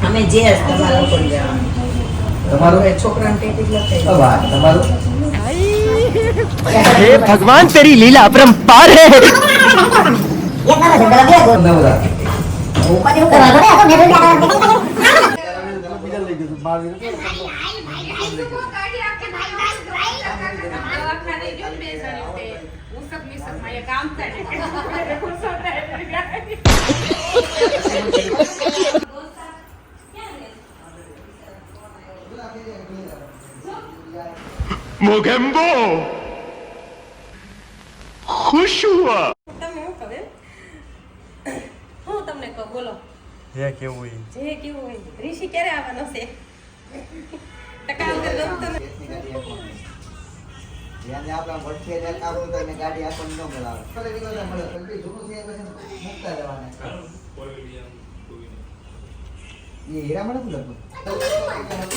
અમે જે તમારો પણ જવાનું તમારું એ છોકરાને ટિકિટ લખાઈ વાહ તમારું हे भगवान तेरी लीला अपरंपार है નવરા मोगेम्बो खुश हुआ તમે હું કહે હું તમને કહું બોલો ये क्यों हुई જે કેવું હોય ઋષિ ક્યારે આવવાનો છે ટકા વગર ગમતો નથી. ધ્યાન આપણા ભઠ્ઠે ને કામ કરીને ગાડી આપણને ન બોલાવે મુકતા જવાના એ હીરા મળે લગભગ